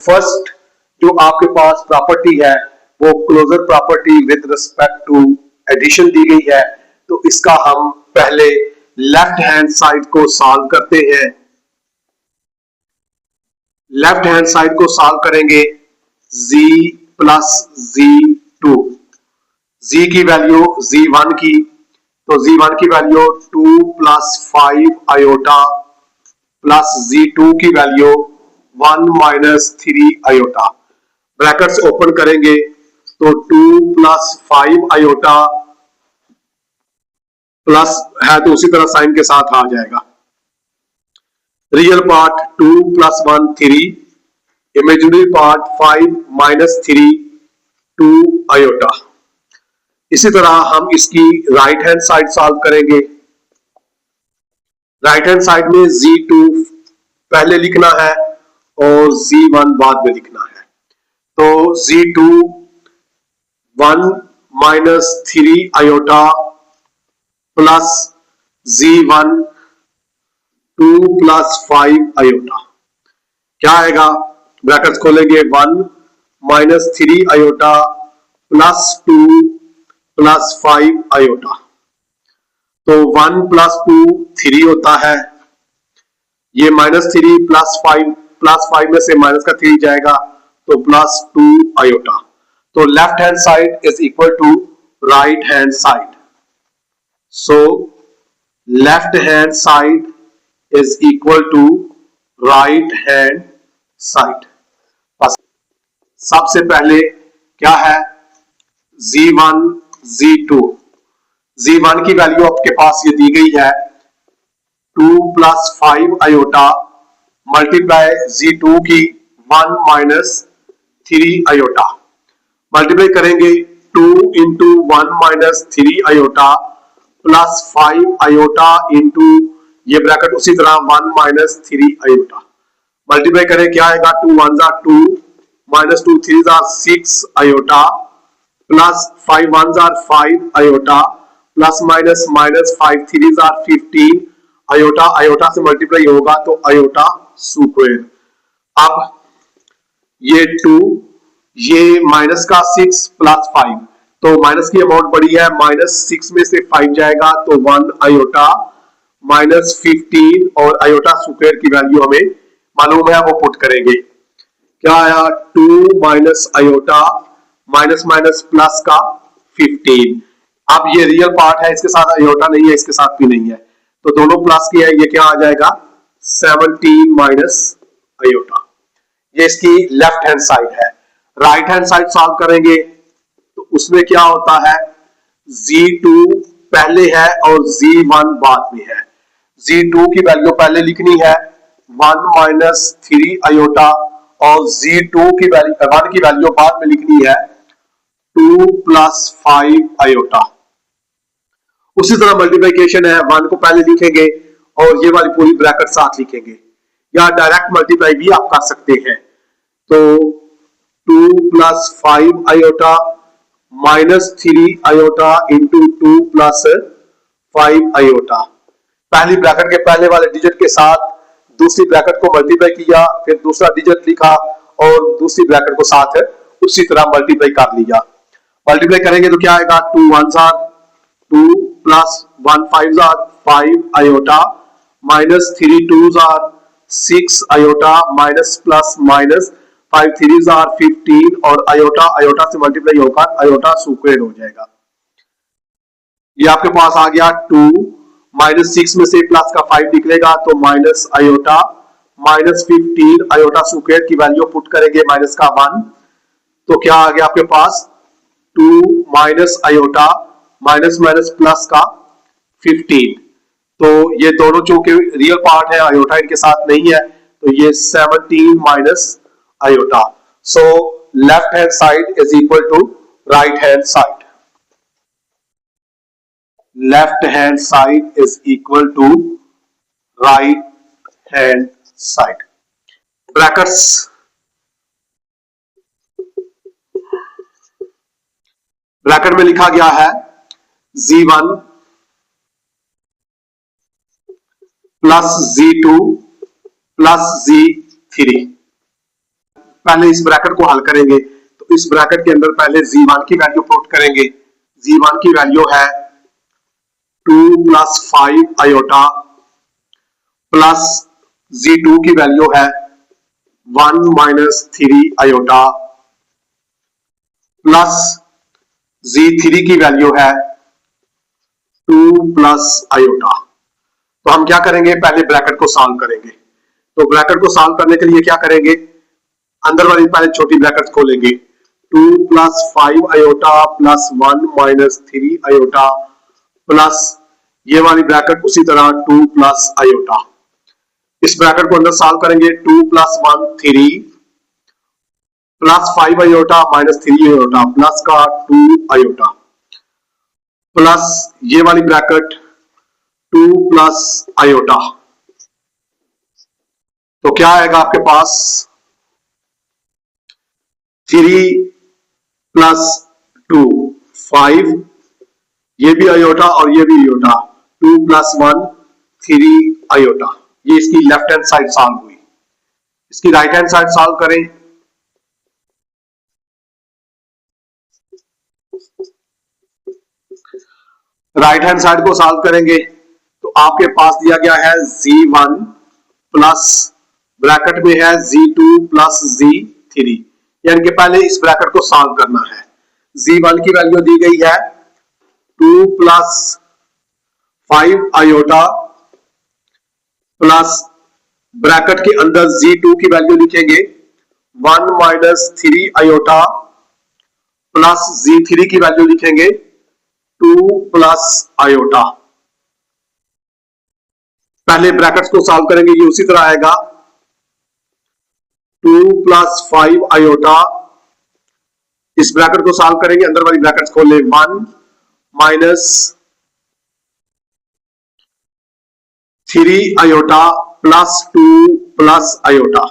First जो आपके पास property है वो closure property with respect to addition दी गई है, तो इसका हम पहले लेफ्ट हैंड साइड को सॉल्व करते हैं। लेफ्ट हैंड साइड को सॉल्व करेंगे z प्लस z2, z की वैल्यू z1 की, तो z1 की value 2 plus 5 iota plus z2 की value 1 minus 3 iota. Brackets open करेंगे तो 2 प्लस 5 आयोटा प्लस है तो उसी तरह साइन के साथ आ जाएगा। Real part 2 plus 1 3, imaginary part 5 minus 3 2 iota. इसी तरह हम इसकी राइट हैंड साइड सॉल्व करेंगे। राइट हैंड साइड में z2 पहले लिखना है और z1 बाद में लिखना है, तो z2 1 minus 3 iota plus z1 2 plus 5 iota. क्या आएगा? ब्रैकेट्स खोलेंगे 1 minus 3 iota plus 2 plus 5 iota, तो 1 प्लस 2 3 होता है, ये माइनस 3 प्लस 5 में से माइनस का 3 जाएगा तो प्लस 2 आयोटा। तो left hand side is equal to right hand side, so left hand side is equal to right hand side. सबसे पहले क्या है? z1 z2, z1 की वैल्यू आपके पास ये दी गई है 2 प्लस 5 आयोटा मल्टीप्लाई z2 की 1 माइनस 3 आयोटा, मल्टीप्लाई करेंगे 2 into 1 minus 3 iota plus 5 iota into ये ब्रैकेट उसी तरह 1 माइनस 3 आयोटा, मल्टीप्लाई करें क्या आएगा? 2 1 jar 2 minus 2 3 jar 6 iota plus 5 1 jar 5 iota plus minus minus 5 3 jar 15 iota, iota से मल्टीप्लाई होगा तो आयोटा स्क्वायर। अब ये 2 ये माइनस का 6 प्लस 5, तो माइनस की अमाउंट बड़ी है, माइनस 6 में से 5 जाएगा तो 1 आयोटा माइनस 15 और आयोटा स्क्वायर की वैल्यू हमें मालूम है, वो पुट करेंगे। क्या आया? 2 minus iota minus minus plus का 15। अब ये रियल पार्ट है, इसके साथ आयोटा नहीं है, इसके साथ भी नहीं है, तो दोनों प्लस की है, ये क्या आ जाएगा? 17 माइनस आयोटा। ये इसकी लेफ्ट हैंड साइड है। राइट हैंड साइड सॉल्व करेंगे तो उसमें क्या होता है? z2 पहले है और z1 बाद में है। z2 की वैल्यू पहले लिखनी है 1 माइनस 3 आयोटा और z2 की वैल्यू 1 की वैल्यू बाद में लिखनी है 2 प्लस 5 आयोटा। उसी तरह मल्टीप्लिकेशन है, 1 को पहले लिखेंगे और ये वाली पूरी ब्रैकेट साथ लिखेंगे, या डायरेक्ट मल्टीप्लाई भी आप कर सकते हैं। तो 2 plus 5 iota minus 3 iota into 2 plus 5 iota. पहली ब्रैकेट के पहले वाले डिजिट के साथ दूसरी ब्रैकेट को मल्टीप्लाई किया, फिर दूसरा डिजिट लिखा और दूसरी ब्रैकेट को साथ उसी तरह मल्टीप्लाई कर लिया। मल्टीप्लाई करेंगे तो क्या आएगा? 2 1 jar 2 plus 1 5 jar 5 iota minus 3 2 jar 6 iota minus plus minus 5 3 jar 15 और आयोटा आयोटा से मल्टीप्लाई होकर आयोटा स्क्वायर हो जाएगा। ये आपके पास आ गया 2 माइनस 6 में से प्लस का 5 निकलेगा तो minus iota minus 15 iota square की वैल्यू पुट करेंगे माइनस का 1, तो क्या आ गया आपके पास? 2 minus iota minus minus plus का 15, तो ये दोनों चूंकि रियल पार्ट है, आयोटा इनके साथ नहीं है, तो ये 17 minus iota. So left hand side is equal to right hand side. Left hand side is equal to right hand side. Brackets bracket में लिखा गया है z1 plus z2 plus z3 पहले इस ब्रैकेट को हल करेंगे। तो इस ब्रैकेट के अंदर पहले Z1 की वैल्यू पुट करेंगे। Z1 की वैल्यू है 2 + 5 आयोटा प्लस Z2 की वैल्यू है 1 - 3 आयोटा प्लस Z3 की वैल्यू है 2 + आयोटा। तो हम क्या करेंगे, पहले ब्रैकेट को सॉल्व करेंगे। तो ब्रैकेट को सॉल्व करने के लिए क्या करेंगे, अंदर वाली पहले छोटी ब्रैकेट खोलेंगे। 2 + 5 आयोटा प्लस 1 - 3 आयोटा प्लस ये वाली ब्रैकेट उसी तरह 2 + आयोटा। इस ब्रैकेट को अंदर सॉल्व करेंगे। 2 + 1 3 प्लस 5 आयोटा - 3 आयोटा प्लस का 2 आयोटा प्लस ये वाली ब्रैकेट 2 + आयोटा। तो क्या आएगा आपके पास, 3 + 2 5, ये भी आयोटा और ये भी आयोटा, 2 + 1 3 आयोटा। ये इसकी लेफ्ट हैंड साइड सॉल्व हुई। इसकी राइट हैंड साइड सॉल्व करें। राइट हैंड साइड को सॉल्व करेंगे तो आपके पास दिया गया है Z1 प्लस ब्रैकेट में है Z2 + Z3, यानी कि पहले इस ब्रैकेट को सॉल्व करना है। Z1 की वैल्यू दी गई है 2 + 5 आयोटा प्लस ब्रैकेट के अंदर Z2 की वैल्यू लिखेंगे 1 - 3 आयोटा प्लस Z3 की वैल्यू लिखेंगे 2 + आयोटा। पहले ब्रैकेट्स को सॉल्व करेंगे, ये उसी तरह आएगा 2 + 5 आयोटा। इस ब्रैकेट को सॉल्व करेंगे, अंदर वाली ब्रैकेट्स खोल ले, 1 - 3 आयोटा प्लस 2 + आयोटा।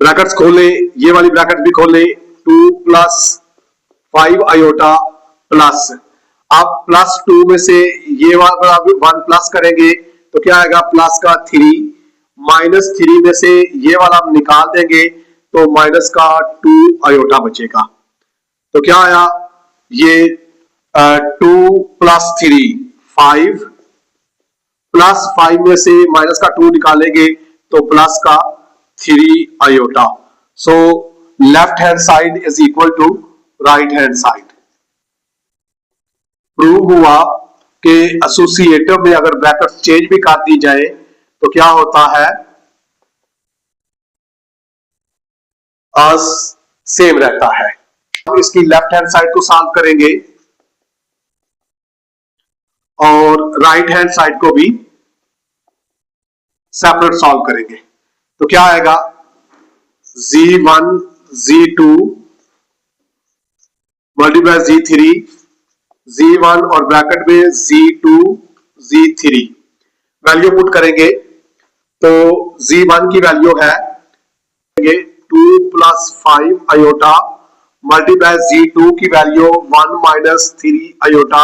ब्रैकेट्स खोले, ये वाली ब्रैकेट भी खोले, 2 + 5 आयोटा प्लस, अब +2 में से ये वाला 1 प्लस करेंगे तो क्या आएगा, प्लस का 3 -3 में से ये वाला हम निकाल देंगे तो माइनस का 2 आयोटा बचेगा। तो क्या आया, ये 2 + 3 5 प्लस 5 में से माइनस का 2 निकालेंगे तो प्लस का 3 iota. So left hand side is equal to right hand side. Prove हुआ कि एसोसिएटिव में अगर ब्रैकेट चेंज भी कर दी जाए तो क्या होता है, सेम रहता है। हम इसकी लेफ्ट हैंड साइड को सॉल्व करेंगे और राइट हैंड साइड को भी सेपरेट सॉल्व करेंगे। तो क्या आएगा, Z1 Z2 multiply Z3, Z1 और ब्रैकेट में Z2 Z3 वैल्यू पुट करेंगे तो Z1 की वैल्यू है 2 + 5 आयोटा मल्टीप्लाई Z2 की वैल्यू 1 - 3 आयोटा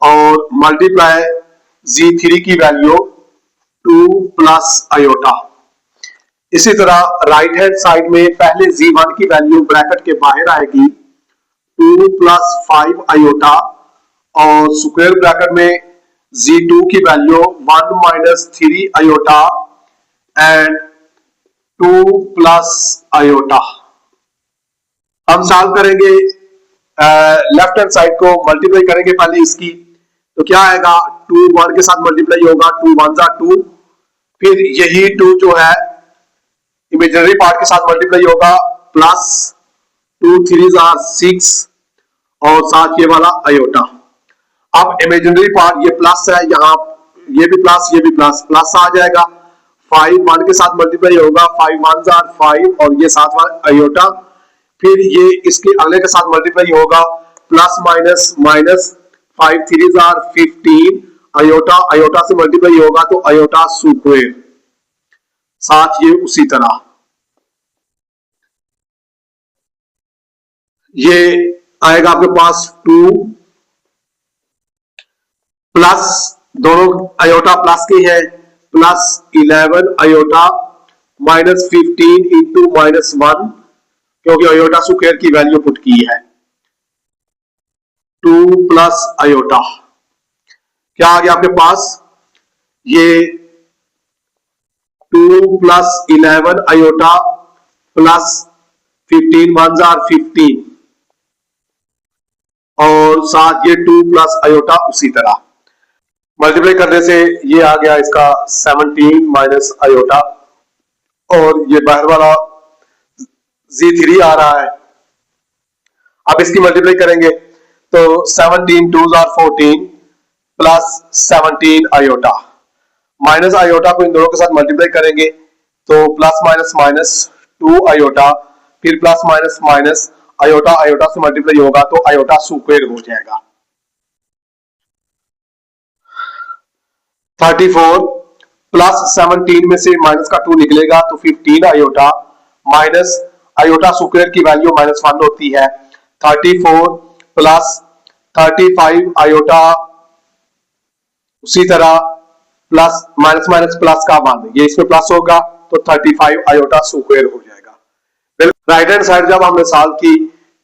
और मल्टीप्लाई Z3 की वैल्यू 2 + आयोटा। इसी तरह राइट हैंड साइड में पहले Z1 की वैल्यू ब्रैकेट के बाहर आएगी 2 + 5 आयोटा और स्क्वायर ब्रैकेट में Z2 की वैल्यू 1 - 3 आयोटा एंड 2 + आयोटा। हम सॉल्व करेंगे, लेफ्ट हैंड साइड को मल्टीप्लाई करेंगे पहले इसकी, तो क्या आएगा, 2 1 के साथ मल्टीप्लाई होगा, 2 1 = 2, फिर यही 2 जो है इमेजिनरी पार्ट के साथ मल्टीप्लाई होगा, प्लस 2 3 = 6 और साथ ये वाला आयोटा। अब इमेजिनरी पार्ट ये प्लस है, यहाँ ये भी प्लस ये भी प्लस, प्लस आ जाएगा, 5 1 के साथ मल्टीप्लाई होगा, 5 1 = 5 और ये साथ वाला आयोटा, फिर ये इसके अगले के साथ मल्टीप्लाई होगा, plus minus minus, 5 3 = 15 iota, iota से मल्टीप्लाई होगा तो आयोटा स्क्वायर, साथ ये उसी तरह ये आएगा आपके पास 2 प्लस, दोनों आयोटा प्लस की है, प्लस 11 आयोटा -15 इंटू -1, क्योंकि आयोटा स्क्वायर की वैल्यू पुट की है 2 प्लस आयोटा। क्या आ गया आपके पास? ये 2 प्लस 11 आयोटा प्लस 15 1 जार 15 और साथ ये 2 प्लस आयोटा उसी तरह मल्टीप्लाई करने से ये आ गया इसका 17 माइनस आयोटा, और ये बाहर वाला Z3 आ रहा है। अब इसकी मल्टीप्लाई करेंगे तो 17 2 jar 14 plus 17 iota, minus iota को इन दोनों के साथ मल्टीप्लाई करेंगे तो प्लस माइनस माइनस 2 आयोटा, फिर plus minus minus iota iota से मल्टीप्लाई होगा तो आयोटा स्क्वायर हो जाएगा। 34 प्लस 17 में से माइनस का 2 निकलेगा तो 15 आयोटा माइनस आयोटा स्क्वायर की वैल्यू -1 होती है। 34 प्लस 35 आयोटा उसी तरह प्लस माइनस माइनस प्लस का 1, ये इसमें प्लस होगा तो 35 आयोटा स्क्वायर हो जाएगा। राइट हैंड साइड जब हमने सॉल्व की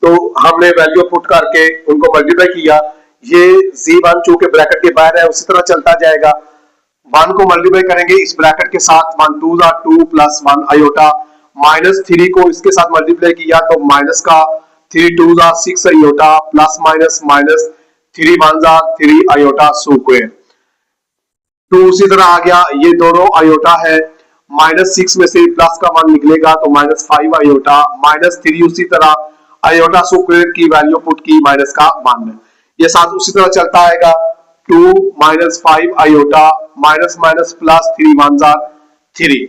तो हमने वैल्यू पुट करके उनको मल्टीप्लाई किया, ये Z1 चूंकि ब्रैकेट के बाहर है उसी तरह चलता जाएगा। 1 को मल्टीप्लाई करेंगे इस ब्रैकेट के साथ 1 2 जार 2 प्लस 1 आयोटा, -3 को इसके साथ मल्टीप्लाई किया तो माइनस का 3 2 jar 6 iota plus minus minus 3 1 jar 3 iota square. 2 उसी तरह आ गया, ये दोनों आयोटा है, -6 में से प्लस का 1 निकलेगा तो -5 आयोटा, -3 उसी तरह आयोटा स्क्वायर की वैल्यू पुट की माइनस का 1, ये साथ उसी तरह चलता आएगा। 2 -5 iota minus minus plus 3 1 jar 3,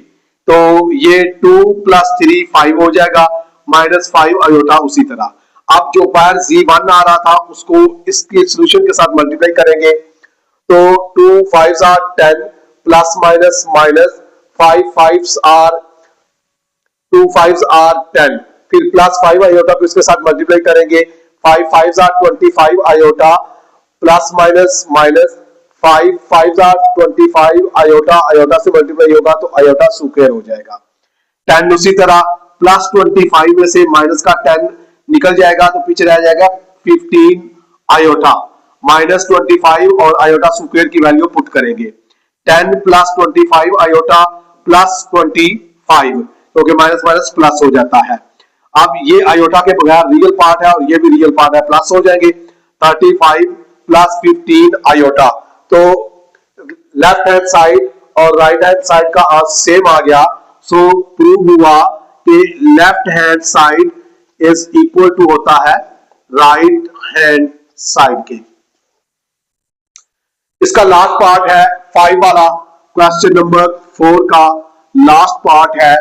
तो ये 2 प्लस 3 5 हो जाएगा, -5 आयोटा उसी तरह। अब जो बाहर Z1 आ रहा था उसको इसके सॉल्यूशन के साथ मल्टीप्लाई करेंगे तो 2 5 R 10 plus minus minus 5 5 R 2 5 R 10, फिर प्लस 5 आयोटा को इसके साथ मल्टीप्लाई करेंगे 5 5 R 25 iota plus minus minus 5 5 R 25 iota iota से मल्टीप्लाई होगा तो आयोटा स्क्वायर हो जाएगा। 10 उसी तरह प्लस 25 में से माइनस का 10 निकल जाएगा तो पीछे रह जाएगा 15 आयोटा, -25 और आयोटा स्क्वायर की वैल्यू पुट करेंगे 10 प्लस 25 आयोटा प्लस 25, क्योंकि माइनस माइनस प्लस हो जाता है। अब ये आयोटा के बगैर रियल पार्ट है और ये भी रियल पार्ट है, प्लस हो जाएंगे 35 प्लस 15 आयोटा, तो लेफ्ट हैंड साइड और राइट हैंड साइड का आज सेम आ गया। सो प्रूव हुआ कि left hand side is equal to होता है राइट हैंड साइड के। इसका लास्ट पार्ट है 5 वाला, क्वेश्चन नंबर 4 का लास्ट पार्ट है।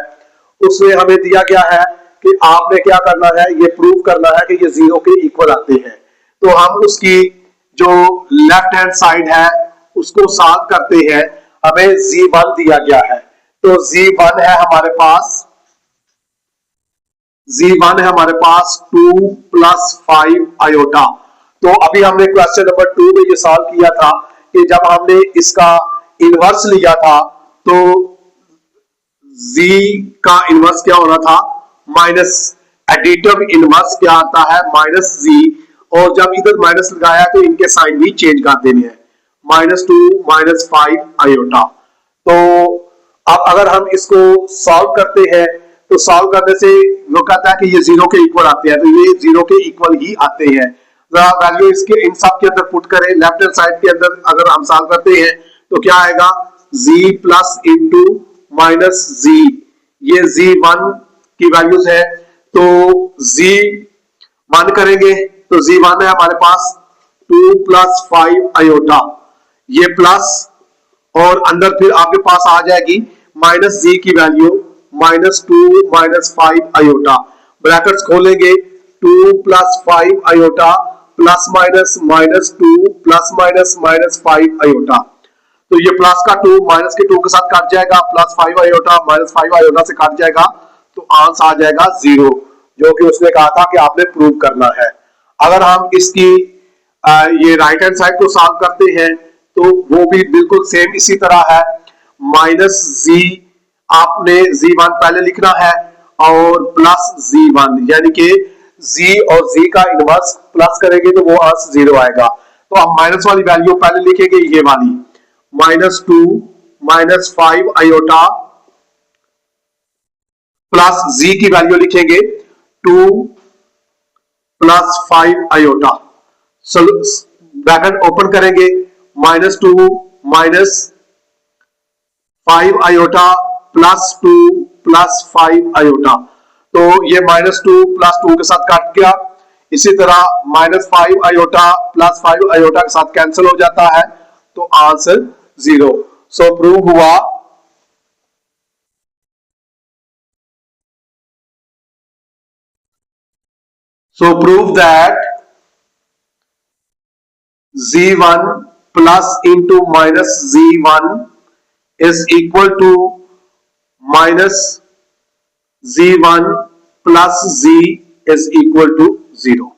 उसमें हमें दिया गया है कि आपने क्या करना है, ये प्रूव करना है कि ये 0 के इक्वल आते हैं। तो हम उसकी जो लेफ्ट हैंड साइड है उसको सॉल्व करते हैं। हमें Z1 दिया गया है, तो Z1 है हमारे पास, Z1 है हमारे पास 2 प्लस 5 आयोटा। तो अभी हमने क्वेश्चन नंबर 2 में ये सॉल्व किया था कि जब हमने इसका इनवर्स लिया था तो Z का इनवर्स क्या होना था, माइनस एडिटिव इनवर्स क्या आता है -Z, और जब इधर माइनस लगाया तो इनके साइन भी चेंज कर देने हैं, -2 -5 आयोटा। तो अब अगर हम इसको सॉल्व करते हैं तो सॉल्व करने से वो कहता है कि ये 0 के इक्वल आते हैं, तो ये 0 के इक्वल ही आते हैं। जरा वैल्यू इसके इन सब के अंदर पुट करें, लेफ्ट हैंड साइड के अंदर अगर हम सॉल्व करते हैं तो क्या आएगा, Z plus into minus Z, ये Z1 की वैल्यूज है, तो Z1 करेंगे तो Z1 है हमारे पास 2 प्लस 5 आयोटा, ये प्लस और अंदर फिर आपके पास आ जाएगी माइनस Z की वैल्यू -2 -5 आयोटा, ब्रैकेट्स खोलेंगे 2 plus 5 iota plus minus -2 plus minus -5 iota, तो ये प्लस का 2 माइनस के 2 के साथ कट जाएगा, प्लस 5 आयोटा माइनस 5 आयोटा से कट जाएगा, तो आंसर आ जाएगा 0, जो कि उसने कहा था कि आपने प्रूव करना है। अगर हम इसकी ये राइट हैंड साइड को सॉल्व करते हैं तो वो भी बिल्कुल सेम इसी तरह है, -Z आपने z1 पहले लिखना है और प्लस z1, यानी कि z और z का इनवर्स प्लस करेंगे तो वो आंसर 0 आएगा। तो आप माइनस वाली वैल्यू पहले लिखेंगे, ये वाली -2 -5 आयोटा प्लस z की वैल्यू लिखेंगे 2 + 5 आयोटा। ब्रैकेट ओपन करेंगे, -2 -5 आयोटा +2 + 5 आयोटा। तो ये -2 + 2 के साथ काट गया। इसी तरह -5 आयोटा + 5 आयोटा के साथ कैंसिल हो जाता है, तो आंसर 0। सो प्रूव हुआ that z1 plus into minus z1 is equal to minus z1 plus z is equal to 0।